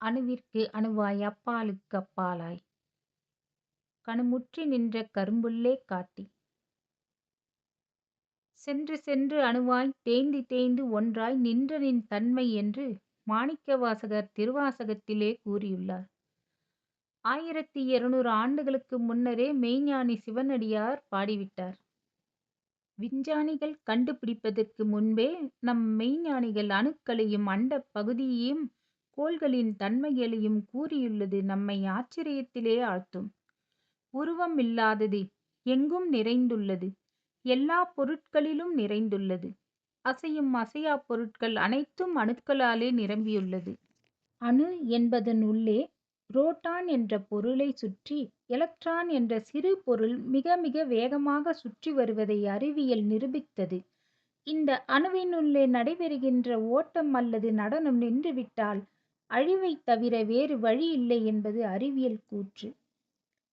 அணுவிற்கு அணுவாய் அப்பாலுக்கு அப்பாலாய் கணுமுற்றி நின்ற கரும்புல்லே காட்டி சென்று சென்று அணுவாய் தேய்ந்து தேய்ந்து ஒன்றாய் நின்ற நின் தன்மை என்று மாணிக்கவாசகர் திருவாசகத்திலே கூறியுள்ளார். 1200 ஆண்டுகளுக்கு முன்னரே மெய்ஞானி சிவனடியார் பாடிவிட்டார். விஞ்ஞானிகள் கண்டுபிடிப்பதற்கு முன்பே நம் மெய்ஞானிகள் அணுக்களையும் அண்டப் பகுதியையும் கோள்களின் தன்மைகளையும் கூறியுள்ளது நம்மை ஆச்சரியத்திலே ஆழ்த்தும். உருவம் இல்லாதது எங்கும் நிறைந்துள்ளது. எல்லா பொருட்களிலும் நிறைந்துள்ளது. அசையும் அசையாப் பொருட்கள் அனைத்தும் அணுக்களாலே நிரம்பியுள்ளது. அணு என்பதன் உள்ளே புரோட்டான் என்ற பொருளை சுற்றி எலக்ட்ரான் என்ற சிறு பொருள் மிக மிக வேகமாக சுற்றி வருவதை அறிவியல் நிரூபித்தது. இந்த அணுவினுள்ளே நடைபெறுகின்ற ஓட்டம் அல்லது நடனம் நின்றுவிட்டால் அழிவைத் தவிர வேறு வழி இல்லை என்பது அறிவியல் கூற்று.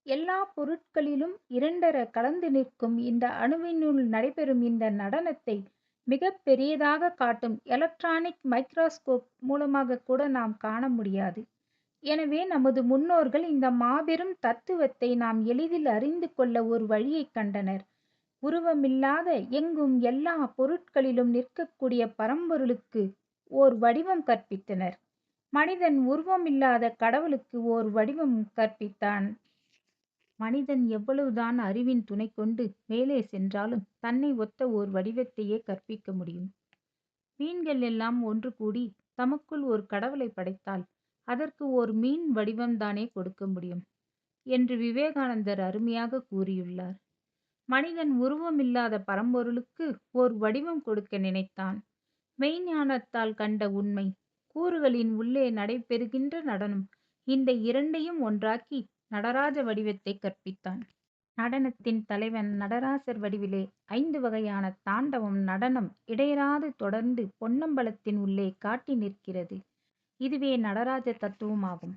எல்லா பொருட்களிலும் இரண்டற கலந்து நிற்கும் இந்த அணுவினுள் நடைபெறும் இந்த நடனத்தை மிகப் பெரியதாக காட்டும் எலக்ட்ரானிக் மைக்ரோஸ்கோப் மூலமாக கூட நாம் காண முடியாது. எனவே நமது முன்னோர்கள் இந்த மாபெரும் தத்துவத்தை நாம் எளிதில் அறிந்து கொள்ள ஒரு வழியைக் கண்டனர். உருவமில்லாத எங்கும் எல்லா பொருட்களிலும் நிற்கக்கூடிய பரம்பொருளுக்கு ஓர் வடிவம் கற்பித்தனர். மனிதன் உருவமில்லாத கடவுளுக்கு ஓர் வடிவம் கற்பித்தான். மனிதன் எவ்வளவுதான் அறிவின் துணை கொண்டு மேலே சென்றாலும் தன்னை ஒத்த ஓர் வடிவத்தையே கற்பிக்க முடியும். மீன்கள் எல்லாம் ஒன்று கூடி தமக்குள் ஒரு கடவுளை படைத்தால் அதற்கு ஓர் மீன் வடிவம்தானே கொடுக்க முடியும் என்று விவேகானந்தர் அருமையாக கூறியுள்ளார். மனிதன் உருவமில்லாத பரம்பொருளுக்கு ஓர் வடிவம் கொடுக்க நினைத்தான். மெய்ஞானத்தால் கண்ட உண்மை கூறுகளின் உள்ளே நடைபெறுகின்ற நடனம் இந்த இரண்டையும் ஒன்றாக்கி நடராஜ வடிவத்தை கற்பித்தான். நடனத்தின் தலைவன் நடராசர் வடிவிலே 5 வகையான தாண்டவம் நடனம் இடையறாது தொடர்ந்து பொன்னம்பலத்தின் உள்ளே காட்டி நிற்கிறது. இதுவே நடராஜ தத்துவமாகும்.